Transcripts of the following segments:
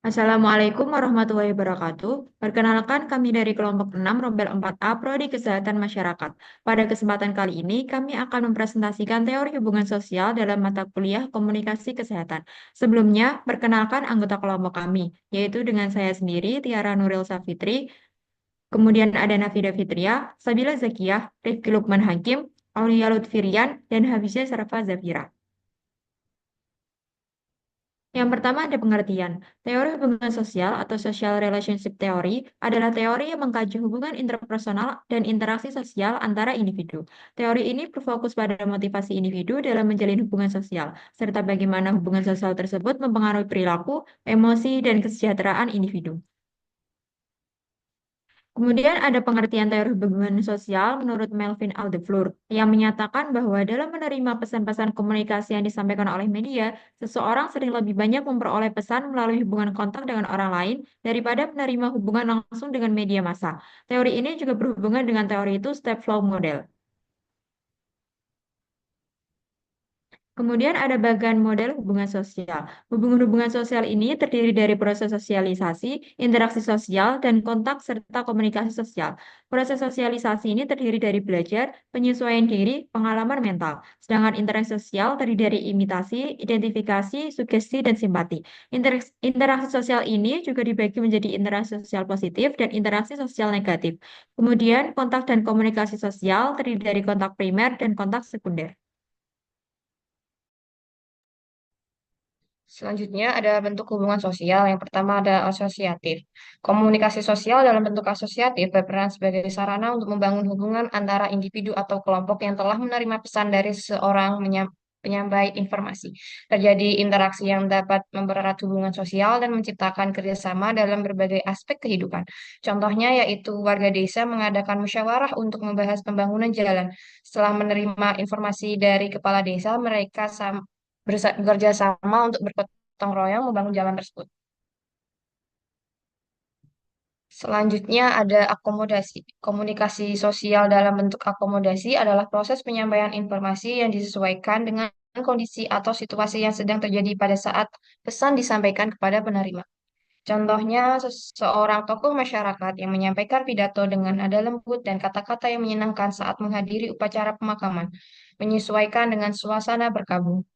Assalamualaikum warahmatullahi wabarakatuh. Perkenalkan kami dari kelompok 6 Rombel 4A Prodi Kesehatan Masyarakat. Pada kesempatan kali ini kami akan mempresentasikan teori hubungan sosial dalam mata kuliah Komunikasi Kesehatan. Sebelumnya, perkenalkan anggota kelompok kami, yaitu dengan saya sendiri Tiara Nuril Safitri, kemudian ada Nafida Fitria, Sabila Zakiyah, Rifki Lukman Hakim, Aulia Lutfirian, dan Habisya Sarfa Zafira. Yang pertama ada pengertian. Teori hubungan sosial atau social relationship theory adalah teori yang mengkaji hubungan interpersonal dan interaksi sosial antara individu. Teori ini berfokus pada motivasi individu dalam menjalin hubungan sosial, serta bagaimana hubungan sosial tersebut mempengaruhi perilaku, emosi, dan kesejahteraan individu. Kemudian ada pengertian teori hubungan sosial menurut Melvin Aldenfloor yang menyatakan bahwa dalam menerima pesan-pesan komunikasi yang disampaikan oleh media, seseorang sering lebih banyak memperoleh pesan melalui hubungan kontak dengan orang lain daripada menerima hubungan langsung dengan media massa. Teori ini juga berhubungan dengan teori itu step flow model. Kemudian ada bagian model hubungan sosial. Hubungan-hubungan sosial ini terdiri dari proses sosialisasi, interaksi sosial, dan kontak serta komunikasi sosial. Proses sosialisasi ini terdiri dari belajar, penyesuaian diri, pengalaman mental. Sedangkan interaksi sosial terdiri dari imitasi, identifikasi, sugesti, dan simpati. Interaksi sosial ini juga dibagi menjadi interaksi sosial positif dan interaksi sosial negatif. Kemudian kontak dan komunikasi sosial terdiri dari kontak primer dan kontak sekunder. Selanjutnya ada bentuk hubungan sosial. Yang pertama ada asosiatif. Komunikasi sosial dalam bentuk asosiatif berperan sebagai sarana untuk membangun hubungan antara individu atau kelompok yang telah menerima pesan dari seorang penyampai informasi. Terjadi interaksi yang dapat mempererat hubungan sosial dan menciptakan kerjasama dalam berbagai aspek kehidupan. Contohnya yaitu warga desa mengadakan musyawarah untuk membahas pembangunan jalan. Setelah menerima informasi dari kepala desa, mereka bekerja sama untuk bergotong royong membangun jalan tersebut. Selanjutnya ada akomodasi. Komunikasi sosial dalam bentuk akomodasi adalah proses penyampaian informasi yang disesuaikan dengan kondisi atau situasi yang sedang terjadi pada saat pesan disampaikan kepada penerima. Contohnya, seorang tokoh masyarakat yang menyampaikan pidato dengan nada lembut dan kata-kata yang menyenangkan saat menghadiri upacara pemakaman, menyesuaikan dengan suasana berkabung.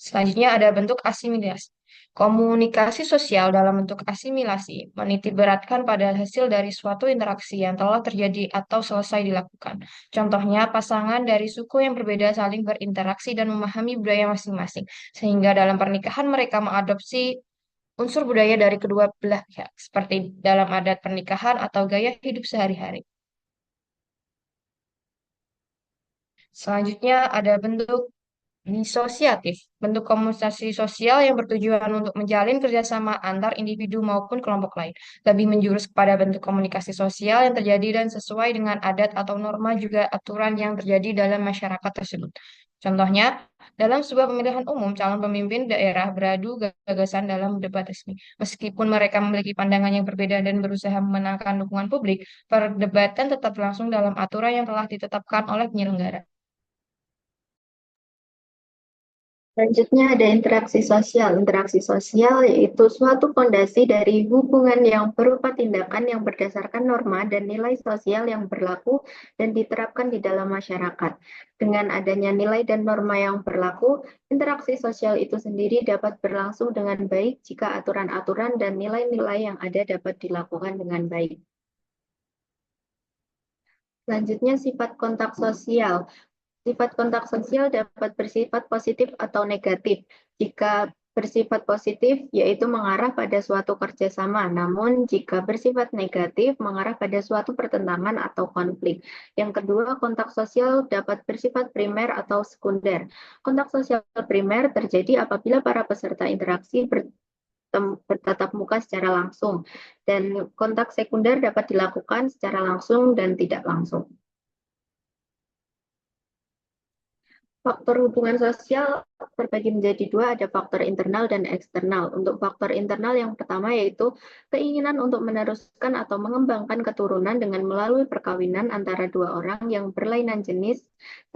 Selanjutnya ada bentuk asimilasi. Komunikasi sosial dalam bentuk asimilasi menitikberatkan pada hasil dari suatu interaksi yang telah terjadi atau selesai dilakukan. Contohnya, pasangan dari suku yang berbeda saling berinteraksi dan memahami budaya masing-masing, sehingga dalam pernikahan mereka mengadopsi unsur budaya dari kedua belah pihak, seperti dalam adat pernikahan atau gaya hidup sehari-hari. Selanjutnya ada bentuk disosiatif, bentuk komunikasi sosial yang bertujuan untuk menjalin kerjasama antar individu maupun kelompok lain. Lebih menjurus kepada bentuk komunikasi sosial yang terjadi dan sesuai dengan adat atau norma juga aturan yang terjadi dalam masyarakat tersebut. Contohnya, dalam sebuah pemilihan umum, calon pemimpin daerah beradu gagasan dalam debat resmi. Meskipun mereka memiliki pandangan yang berbeda dan berusaha memenangkan dukungan publik, perdebatan tetap berlangsung dalam aturan yang telah ditetapkan oleh penyelenggara. Selanjutnya ada interaksi sosial. Interaksi sosial yaitu suatu fondasi dari hubungan yang berupa tindakan yang berdasarkan norma dan nilai sosial yang berlaku dan diterapkan di dalam masyarakat. Dengan adanya nilai dan norma yang berlaku, interaksi sosial itu sendiri dapat berlangsung dengan baik jika aturan-aturan dan nilai-nilai yang ada dapat dilakukan dengan baik. Selanjutnya sifat kontak sosial. Sifat kontak sosial dapat bersifat positif atau negatif. Jika bersifat positif, yaitu mengarah pada suatu kerjasama, namun jika bersifat negatif, mengarah pada suatu pertentangan atau konflik. Yang kedua, kontak sosial dapat bersifat primer atau sekunder. Kontak sosial primer terjadi apabila para peserta interaksi bertatap muka secara langsung, dan kontak sekunder dapat dilakukan secara langsung dan tidak langsung. Faktor hubungan sosial terbagi menjadi dua, ada faktor internal dan eksternal. Untuk faktor internal yang pertama yaitu keinginan untuk meneruskan atau mengembangkan keturunan dengan melalui perkawinan antara dua orang yang berlainan jenis,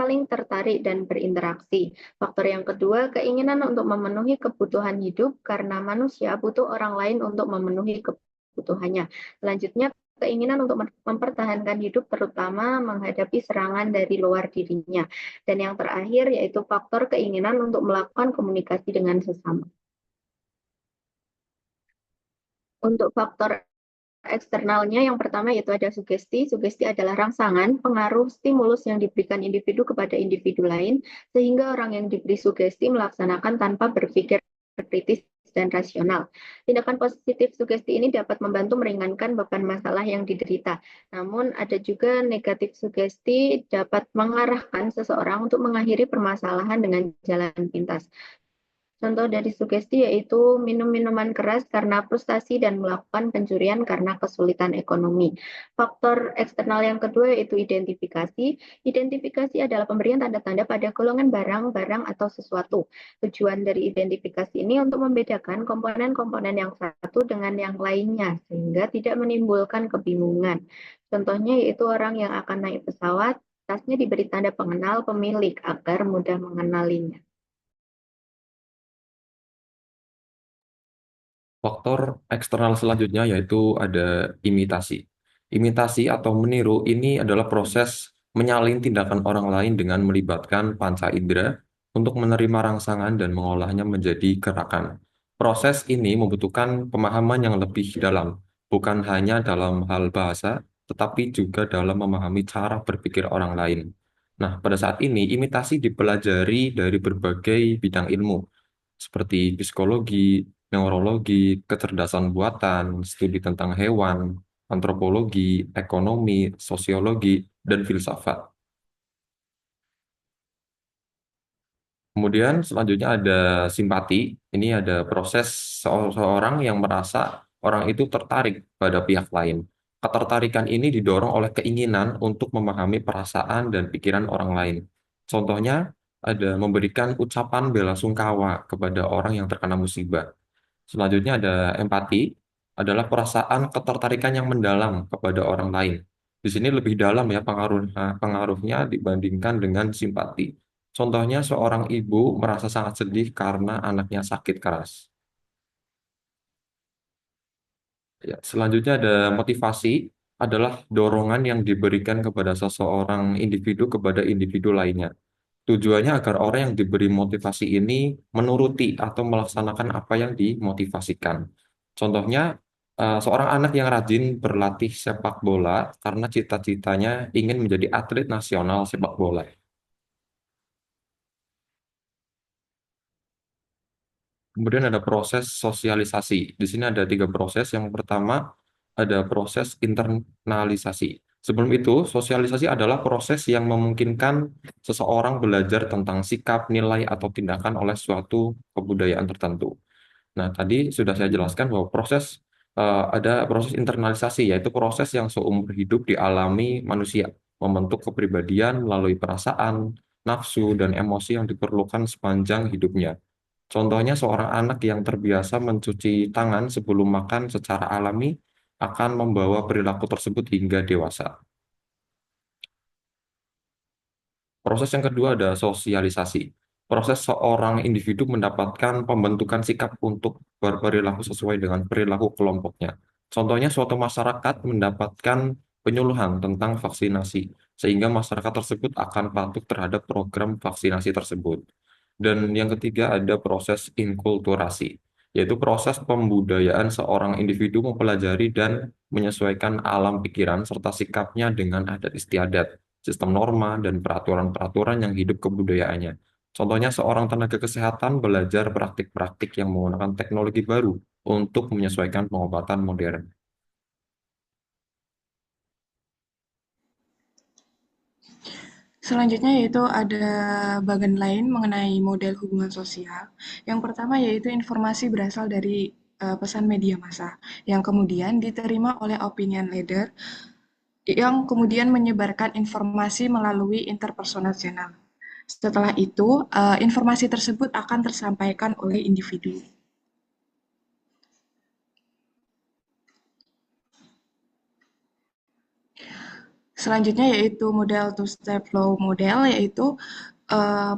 saling tertarik dan berinteraksi. Faktor yang kedua, keinginan untuk memenuhi kebutuhan hidup karena manusia butuh orang lain untuk memenuhi kebutuhannya. Selanjutnya, keinginan untuk mempertahankan hidup terutama menghadapi serangan dari luar dirinya. Dan yang terakhir yaitu faktor keinginan untuk melakukan komunikasi dengan sesama. Untuk faktor eksternalnya yang pertama yaitu ada sugesti. Sugesti adalah rangsangan, pengaruh, stimulus yang diberikan individu kepada individu lain, sehingga orang yang diberi sugesti melaksanakan tanpa berpikir kritis dan rasional. Tindakan positif sugesti ini dapat membantu meringankan beban masalah yang diderita. Namun ada juga negatif sugesti dapat mengarahkan seseorang untuk mengakhiri permasalahan dengan jalan pintas. Contoh dari sugesti yaitu minum minuman keras karena frustasi dan melakukan pencurian karena kesulitan ekonomi. Faktor eksternal yang kedua yaitu identifikasi. Identifikasi adalah pemberian tanda-tanda pada golongan barang atau sesuatu. Tujuan dari identifikasi ini untuk membedakan komponen-komponen yang satu dengan yang lainnya, sehingga tidak menimbulkan kebingungan. Contohnya yaitu orang yang akan naik pesawat, tasnya diberi tanda pengenal pemilik agar mudah mengenalinya. Faktor eksternal selanjutnya yaitu ada imitasi. Imitasi atau meniru ini adalah proses menyalin tindakan orang lain dengan melibatkan panca indera untuk menerima rangsangan dan mengolahnya menjadi gerakan. Proses ini membutuhkan pemahaman yang lebih dalam, bukan hanya dalam hal bahasa, tetapi juga dalam memahami cara berpikir orang lain. Nah, pada saat ini imitasi dipelajari dari berbagai bidang ilmu, seperti psikologi, neurologi, kecerdasan buatan, studi tentang hewan, antropologi, ekonomi, sosiologi, dan filsafat. Kemudian selanjutnya ada simpati. Ini ada proses seorang yang merasa orang itu tertarik pada pihak lain. Ketertarikan ini didorong oleh keinginan untuk memahami perasaan dan pikiran orang lain. Contohnya ada memberikan ucapan bela sungkawa kepada orang yang terkena musibah. Selanjutnya ada empati, adalah perasaan ketertarikan yang mendalam kepada orang lain. Di sini lebih dalam ya pengaruhnya dibandingkan dengan simpati. Contohnya seorang ibu merasa sangat sedih karena anaknya sakit keras. Ya, selanjutnya ada motivasi, adalah dorongan yang diberikan kepada seseorang individu kepada individu lainnya. Tujuannya agar orang yang diberi motivasi ini menuruti atau melaksanakan apa yang dimotivasikan. Contohnya, seorang anak yang rajin berlatih sepak bola karena cita-citanya ingin menjadi atlet nasional sepak bola. Kemudian ada proses sosialisasi. Di sini ada tiga proses. Yang pertama ada proses internalisasi. Sebelum itu, sosialisasi adalah proses yang memungkinkan seseorang belajar tentang sikap, nilai, atau tindakan oleh suatu kebudayaan tertentu. Nah, tadi sudah saya jelaskan bahwa ada proses internalisasi, yaitu proses yang seumur hidup dialami manusia, membentuk kepribadian melalui perasaan, nafsu, dan emosi yang diperlukan sepanjang hidupnya. Contohnya seorang anak yang terbiasa mencuci tangan sebelum makan secara alami akan membawa perilaku tersebut hingga dewasa. Proses yang kedua ada sosialisasi. Proses seorang individu mendapatkan pembentukan sikap untuk berperilaku sesuai dengan perilaku kelompoknya. Contohnya suatu masyarakat mendapatkan penyuluhan tentang vaksinasi, sehingga masyarakat tersebut akan patuh terhadap program vaksinasi tersebut. Dan yang ketiga ada proses inkulturasi, yaitu proses pembudayaan seorang individu mempelajari dan menyesuaikan alam pikiran serta sikapnya dengan adat istiadat, sistem norma, dan peraturan-peraturan yang hidup kebudayaannya. Contohnya seorang tenaga kesehatan belajar praktik-praktik yang menggunakan teknologi baru untuk menyesuaikan pengobatan modern. Selanjutnya yaitu ada bagian lain mengenai model hubungan sosial. Yang pertama yaitu informasi berasal dari pesan media massa, yang kemudian diterima oleh opinion leader, yang kemudian menyebarkan informasi melalui interpersonal channel. Setelah itu, informasi tersebut akan tersampaikan oleh individu. Selanjutnya yaitu model two-step flow model, yaitu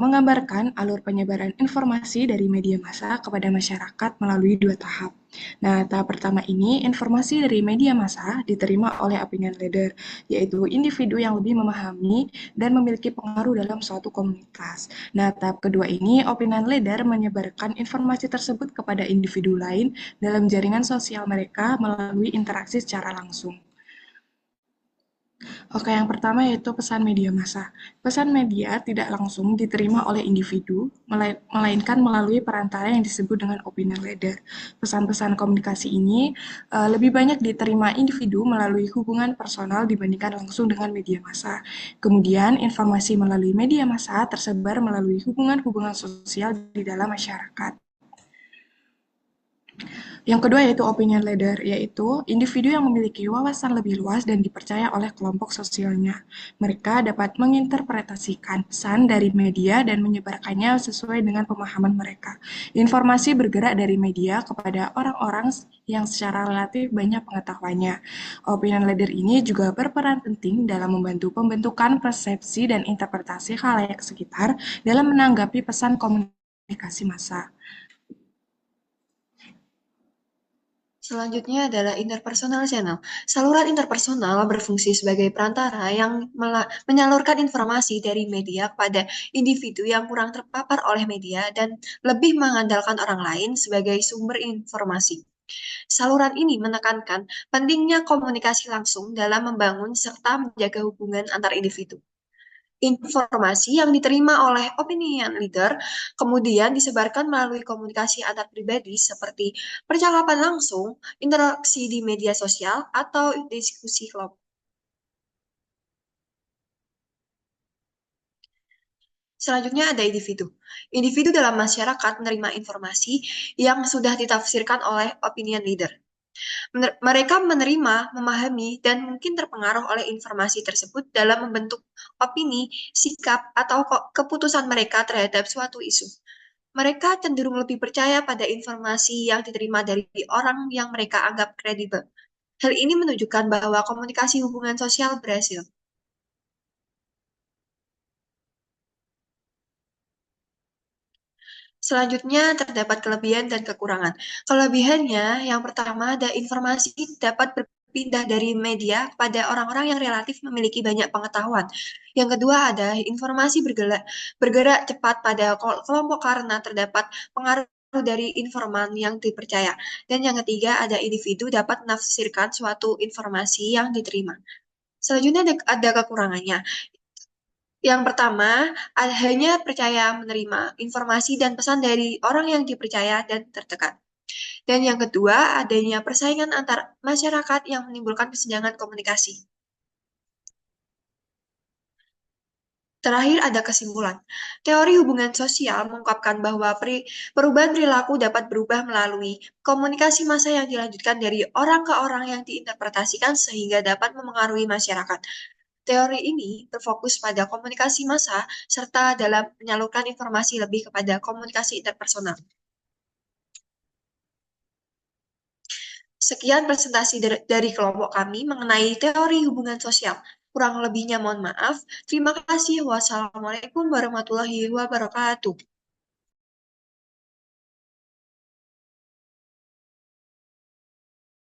menggambarkan alur penyebaran informasi dari media massa kepada masyarakat melalui dua tahap. Nah, tahap pertama ini, informasi dari media massa diterima oleh opinion leader, yaitu individu yang lebih memahami dan memiliki pengaruh dalam suatu komunitas. Nah, tahap kedua ini, opinion leader menyebarkan informasi tersebut kepada individu lain dalam jaringan sosial mereka melalui interaksi secara langsung. Oke, yang pertama yaitu pesan media massa. Pesan media tidak langsung diterima oleh individu, melainkan melalui perantara yang disebut dengan opinion leader. Pesan-pesan komunikasi ini lebih banyak diterima individu melalui hubungan personal dibandingkan langsung dengan media massa. Kemudian, informasi melalui media massa tersebar melalui hubungan-hubungan sosial di dalam masyarakat. Yang kedua yaitu opinion leader, yaitu individu yang memiliki wawasan lebih luas dan dipercaya oleh kelompok sosialnya. Mereka dapat menginterpretasikan pesan dari media dan menyebarkannya sesuai dengan pemahaman mereka. Informasi bergerak dari media kepada orang-orang yang secara relatif banyak pengetahuannya. Opinion leader ini juga berperan penting dalam membantu pembentukan persepsi dan interpretasi khalayak sekitar dalam menanggapi pesan komunikasi massa. Selanjutnya adalah interpersonal channel. Saluran interpersonal berfungsi sebagai perantara yang menyalurkan informasi dari media kepada individu yang kurang terpapar oleh media dan lebih mengandalkan orang lain sebagai sumber informasi. Saluran ini menekankan pentingnya komunikasi langsung dalam membangun serta menjaga hubungan antar individu. Informasi yang diterima oleh opinion leader kemudian disebarkan melalui komunikasi antar pribadi seperti percakapan langsung, interaksi di media sosial, atau diskusi kelompok. Selanjutnya ada individu. Individu dalam masyarakat menerima informasi yang sudah ditafsirkan oleh opinion leader. Mereka menerima, memahami, dan mungkin terpengaruh oleh informasi tersebut dalam membentuk opini, sikap, atau keputusan mereka terhadap suatu isu. Mereka cenderung lebih percaya pada informasi yang diterima dari orang yang mereka anggap kredibel. Hal ini menunjukkan bahwa komunikasi hubungan sosial berhasil. Selanjutnya terdapat kelebihan dan kekurangan. Kelebihannya, yang pertama ada informasi dapat berpindah dari media kepada orang-orang yang relatif memiliki banyak pengetahuan. Yang kedua ada informasi bergerak cepat pada kelompok karena terdapat pengaruh dari informan yang dipercaya. Dan yang ketiga ada individu dapat menafsirkan suatu informasi yang diterima. Selanjutnya ada kekurangannya. Yang pertama, hanya percaya menerima informasi dan pesan dari orang yang dipercaya dan tertekan. Dan yang kedua, adanya persaingan antar masyarakat yang menimbulkan kesenjangan komunikasi. Terakhir ada kesimpulan. Teori hubungan sosial mengungkapkan bahwa perubahan perilaku dapat berubah melalui komunikasi massa yang dilanjutkan dari orang ke orang yang diinterpretasikan sehingga dapat memengaruhi masyarakat. Teori ini berfokus pada komunikasi massa serta dalam menyalurkan informasi lebih kepada komunikasi interpersonal. Sekian presentasi dari kelompok kami mengenai teori hubungan sosial. Kurang lebihnya mohon maaf. Terima kasih. Wassalamualaikum warahmatullahi wabarakatuh.